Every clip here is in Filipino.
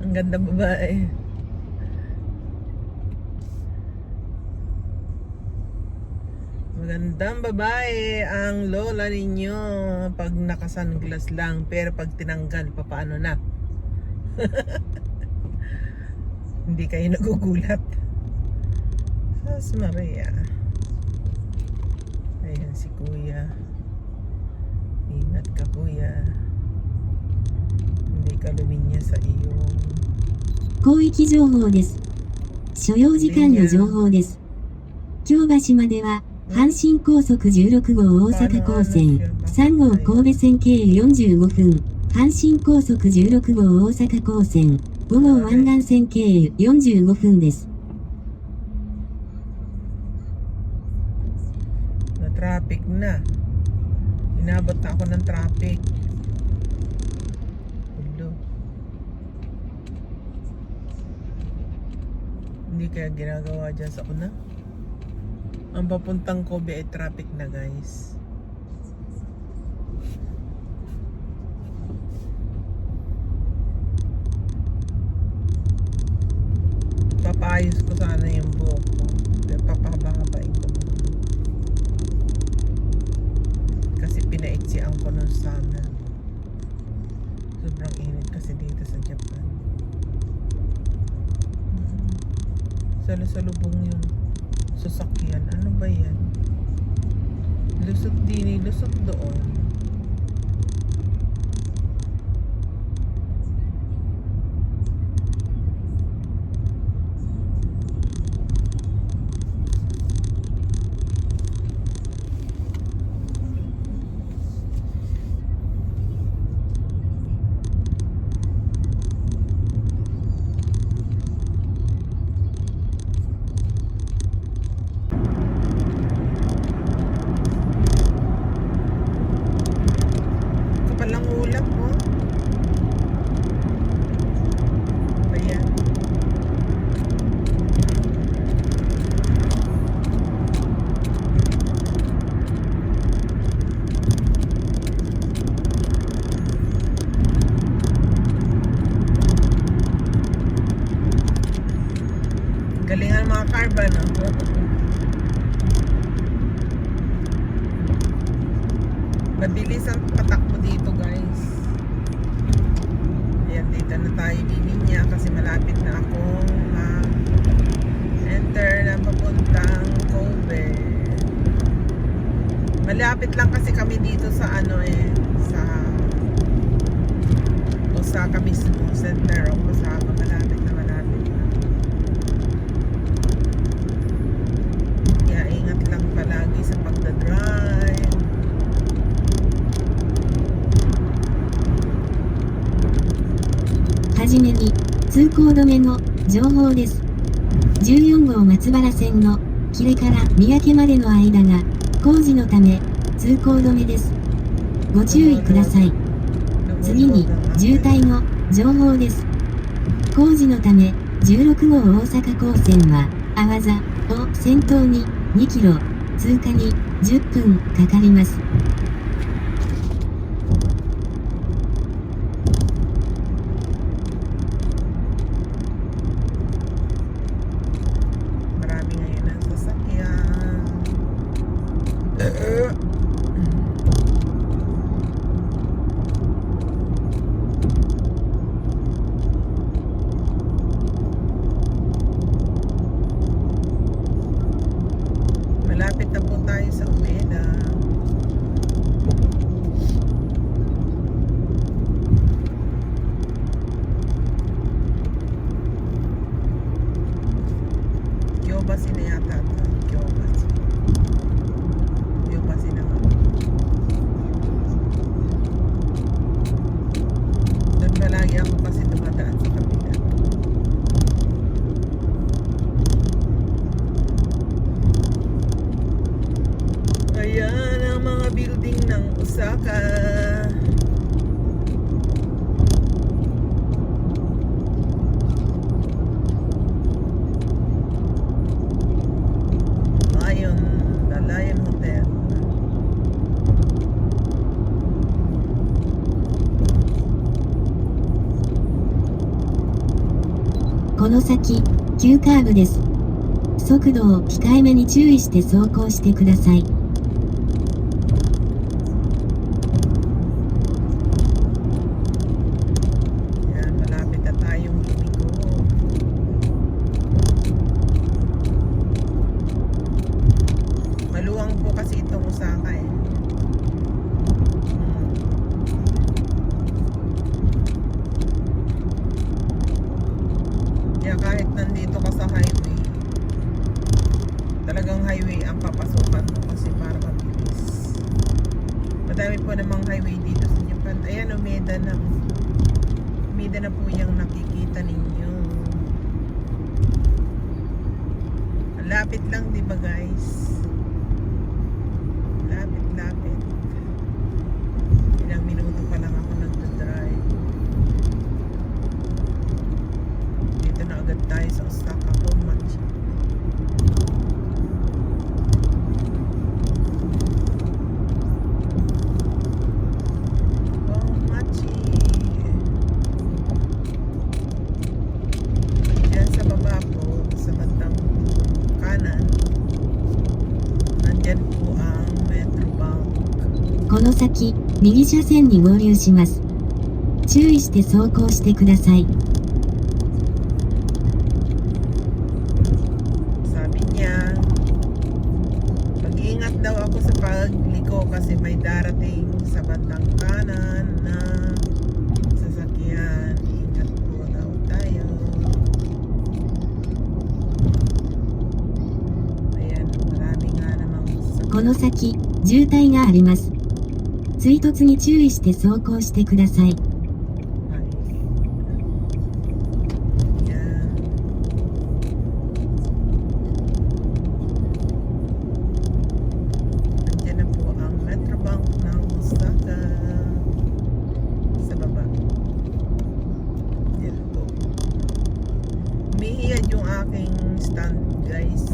Ang ganda babae. Magandang babae ang lola ninyo pag naka-sunglass lang, pero pag tinanggal, paano na? Hindi kayo nagugulat. Sas Maria. Ayan si kuya. Ingat ka kuya. Hindi ka luminya sa iyong 広域情報です。所要時間の情報です。京橋までは、阪神高速16号大阪港線、3号神戸線経由45分、阪神高速16号大阪港線、5号湾岸線経由45分です。na traffic na. Inabot na ako ng traffic. Hello. Hindi kaya ginagawa dyan sa una. Ang papuntang Kobe ay traffic na guys. Papayos ko sana yung buhok ko. Papahabain ko. Kasi pinaitsian ko nung summer. Sobrang init kasi dito sa Japan. Salusalubong yung sasakyan. Ano ba yan? Lusot din, lusot doon. Palang ulap mo. Ayan. Galingan mga carbon, no? Mabilis ang patakbo dito guys. Ayan, dito na tayo lilinya kasi malapit na akong enter na papuntang Kobe. Malapit lang kasi kami dito sa sa Osaka mismo, center of Osaka. Malapit na. Kaya ingat lang palagi sa pagdadrive. はじめに、通行止めの情報です。14号松原線の切れから三宅までの間が工事のため通行止めです。ご注意ください。次に、渋滞の情報です。工事のため16号大阪港線は阿波座を先頭に2キロ通過に10分かかります。Marami ngayon ang sasakyan. Malapit na po tayo sa Umeda. Kyobashi na yata ito. Kyobashi naman. Doon palagi ako kasi dumadaan sa kapila. Ayan ang mga building ng Osaka. The Lion Hotel. この先、急カーブです。速度を控えめに注意して走行してください。Yan, malapit na tayong lumiko. Maluwang po kasi itong Osaka eh. Kaya kahit nandito ka sa highway, talagang highway ang papasukan mo kasi para mabilis. Madami po namang highway dito sa Japan. Ayan, Umeda na. Umeda na po yung nakikita ninyo. Ang lapit lang, di ba guys? Lapit. Ilang minuto pa lang ako nagdadrive. Dito na agad tayo sa Osaka Komachi. Komachi. Diyan sa baba po, sa bandang kanan, nandyan po ang Metro Bank. この先、右車線に合流します。注意して走行してください。 Sabi niya, mag-iingat daw ako sa pagliko kasi may darating sa bandang kanan na sasakyan. Ingat po daw tayo. Ayan, marami nga namang この先、渋滞があります。追突に注意して走行してください。 Ayan. Nandiyan na po ang Metro Bank ng Osaka sa baba. Yan po. Umihiyad yung aking stand guys.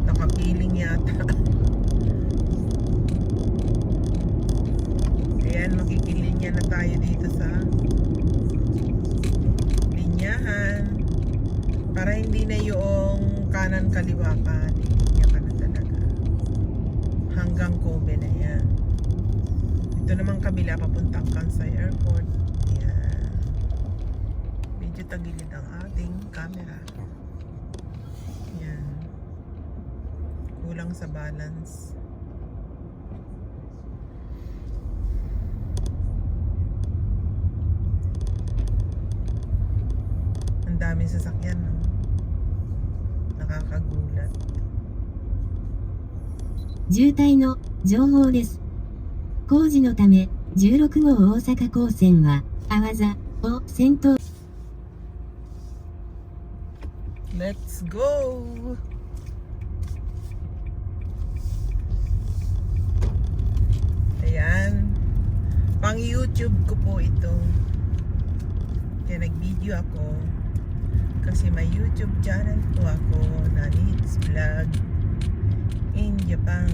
Nakapiling yata. Ayan, makikilinya na tayo dito sa linyahan para hindi na yung kanan kaliwa ka, linya ka na talaga hanggang Kobe na yan. Ito naman kabila papuntang Kansai Airport. Yan, medyo tagilid ang ating camera. Yan, kulang sa balance. Ang daming sasakyan, no? Nakakagulat. 渋滞の情報です。工事のため、16号大阪港線は、阿波座を先頭。 Let's go! Ayan. Pang YouTube ko po ito. Kaya nag-video ako. Kasi may YouTube channel po ako na Needs Vlog in Japan.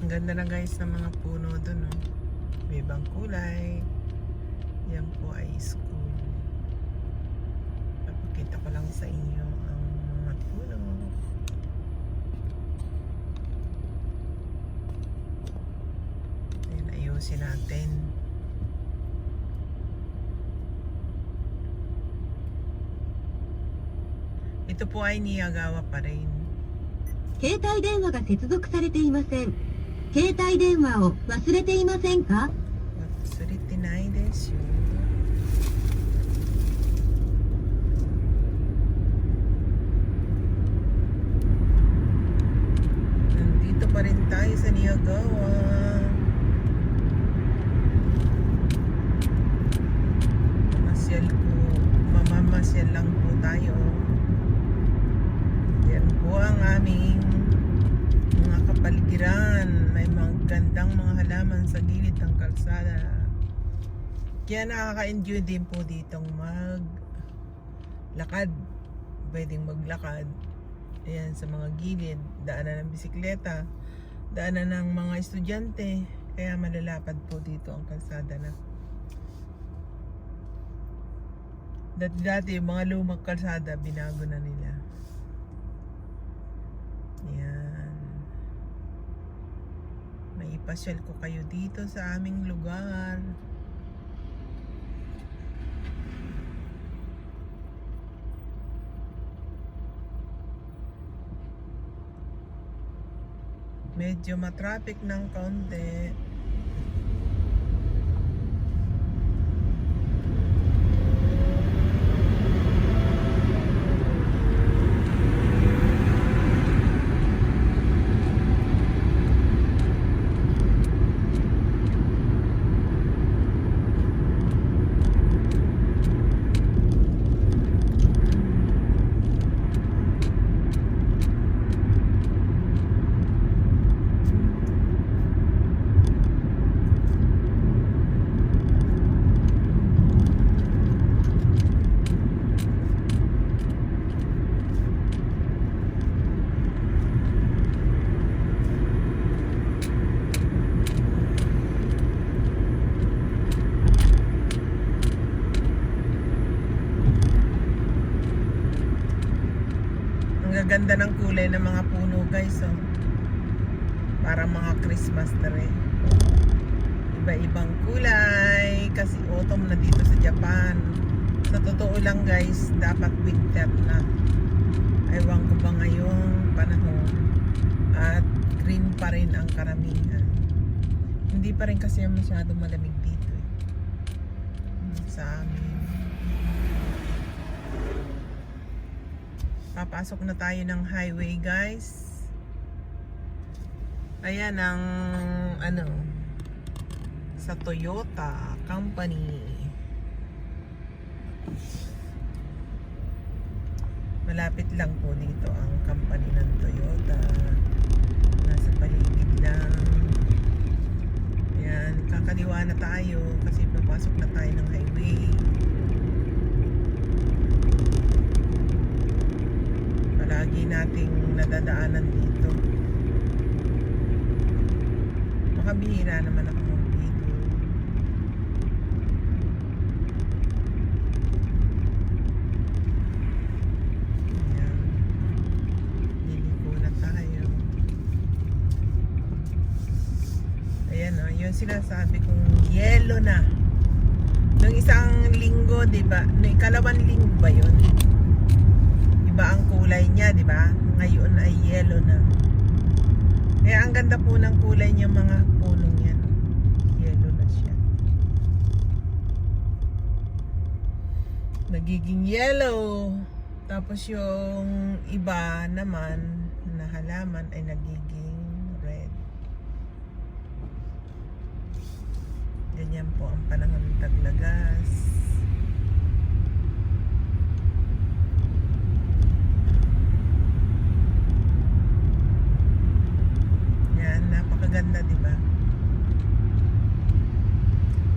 Ang ganda na guys ng mga puno doon, no? May ibang kulay. Yan po ay school. Papakita ko lang sa inyo ang mga puno. Ayan, ayusin natin. Ito po ay Niyagawa pa rin. 携帯電話が接続されていません。携帯電話を忘れていませんか？ 忘れてないですよ。Nandito pa rin tayo sa Niyagawa. Mamamasyal lang po tayo. Yan po ang aming mga kapaligiran. May mga gandang mga halaman sa gilid ng kalsada. Kaya nakaka-enjoy din po ditong maglakad. Pwedeng maglakad Ayan, sa mga gilid, daanan ng bisikleta, daanan ng mga estudyante, kaya malalapad po dito ang kalsada na. Dati yung mga lumang kalsada, binago na nila. Ayan. May ipasyal ko kayo dito sa aming lugar. Medyo matraffic ng kaunti. Ang gaganda ng kulay ng mga puno, guys. Oh. Para mga Christmas tree. Iba-ibang kulay kasi autumn na dito sa Japan. Sa totoo lang, guys, dapat winter na. Ewan ko ba ngayong panahon. At green pa rin ang karamihan. Hindi pa rin kasi masyadong malamig dito eh. Sa amin. Papasok na tayo ng highway, guys. Ayan ang sa Toyota Company. Malapit lang po dito ang company ng Toyota. Nasa paligid lang. Ayan, kakaliwa na tayo kasi papasok na tayo ng highway. Palagi nating nadadaanan dito. Makabihira naman ako dito. Ayan. Liliko na tayo. Ayan o, yung sinasabi kong yellow na. Nung isang linggo, diba? Nung ikalawang linggo ba yun? Iba ang kulay niya, di ba? Ngayon ay yellow na. Kaya ang ganda po ng kulay niya, mga punong yan. Yellow na siya. Nagiging yellow. Tapos yung iba naman na halaman ay nagiging red. Ganyan po ang panahon ng taglagas. Napakaganda, di ba?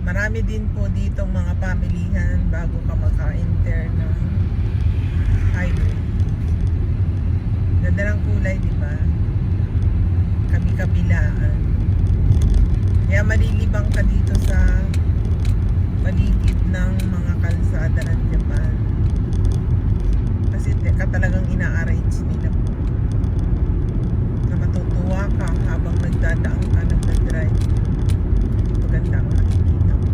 Marami din po ditong mga pamilihan bago ka maka-enter ng highway. Ganda ng kulay, di ba? Kabi-kabilaan. Kaya malilibang ka dito sa paligid ng mga kalsada ng Japan. Kasi talagang ina-arrange nila po. Matutuwa ka habang nagdadaan ka, nagdadrive. Maganda ang nakikita mo.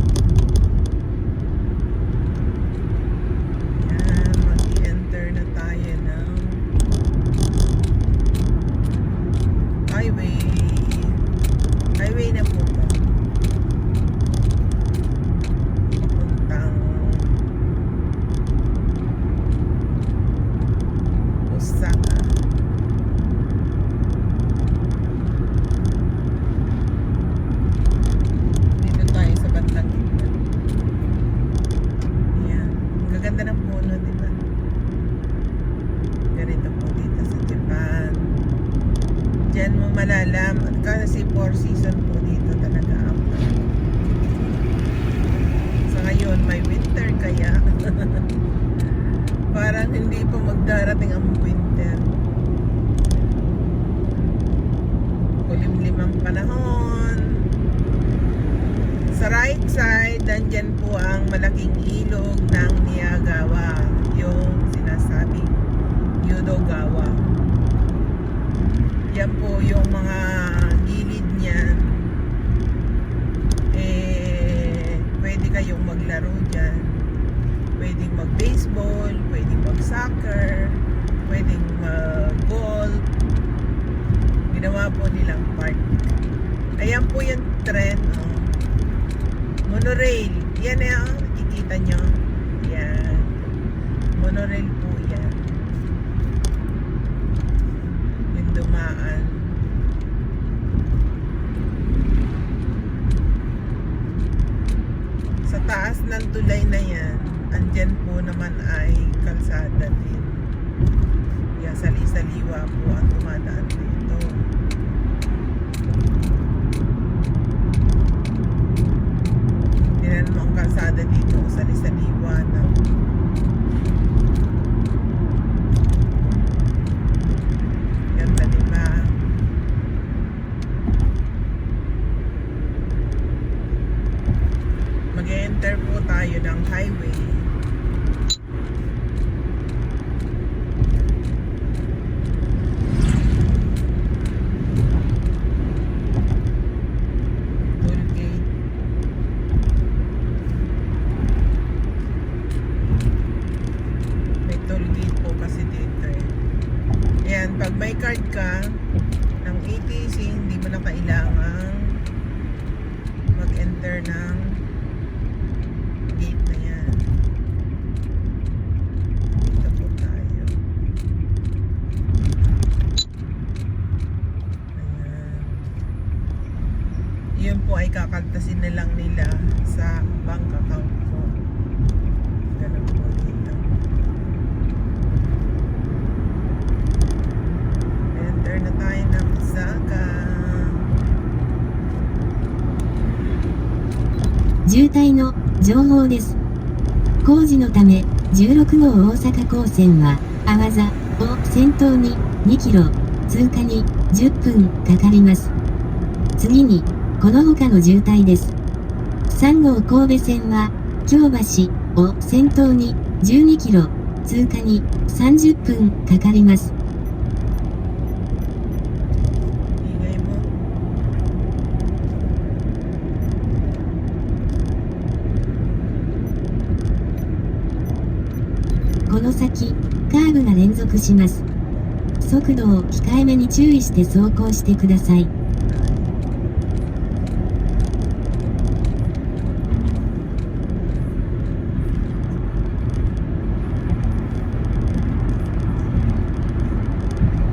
Yan, mag-enter na tayo ng highway. Highway na po ito. Papuntang Osaka. Ganda ng puno, di ba? Ganito po dito sa Japan. Diyan mo malalam kasi 4 season po dito talaga ang sa ngayon may winter kaya parang hindi pa magdarating ang winter. malaking ilog ng Niagawa, yung sinasabing Yodogawa. Yan po yung mga gilid niyan. Pwede kayong maglaro dyan. Pwedeng mag-baseball, pwedeng mag-soccer, pwedeng mag-golf. Ginawa po nilang park. Ayan po yung trend. Oh. Monorail. Yan nakikita nyo. Yan. Monorail po yan. Yung dumaan. Sa taas ng tulay na yan, andyan po naman ay kalsada din. Kaya sali-saliwa po ang dumadaan dito. Tinan mo ang kalsada dito, sali-saliwa na. Ganda, diba? Mag-enter po tayo ng highway. Toll gate. May toll gate po kasi dito eh. Ayan, pag may card ka ng ATC, hindi mo na kailangan mag-enter ng gate na yan. Dito po tayo. Ayan. Yun po ay kakaltasin na lang nila sa bank account ko. Ganun po dito. Enter na tayo ng Osaka. 渋滞の情報です。工事のため、16号大阪港線は、阿波座を先頭に2キロ通過に10分かかります。次に、この他の渋滞です。3号神戸線は、京橋を先頭に12キロ通過に30分かかります。Ingay mo.この先、カーブが連続します。速度を控えめに注意して走行してください。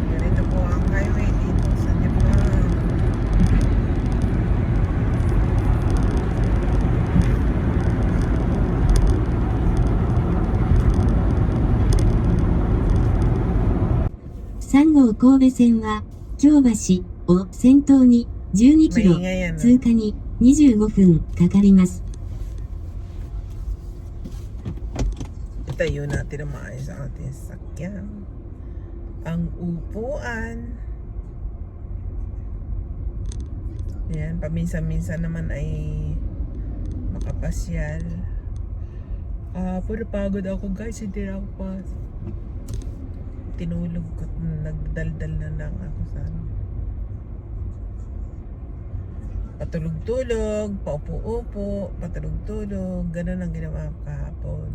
Ganito po ang highway dito sa Japan.3号神戸線は、京橋を先頭に12キロ Maingay yan. 通過に25分かかります。 Itayo natin ang maayos ang ating sasakyan. Ang upuan. Yan, paminsan-minsan naman ay makapasyal. Puro pagod ako guys, hindi na ako pa. Tinulog ko, nagdaldal na lang ako sa patulog-tulog, paupo-upo, patulog-tulog, ganun ang ginawa ko kahapon.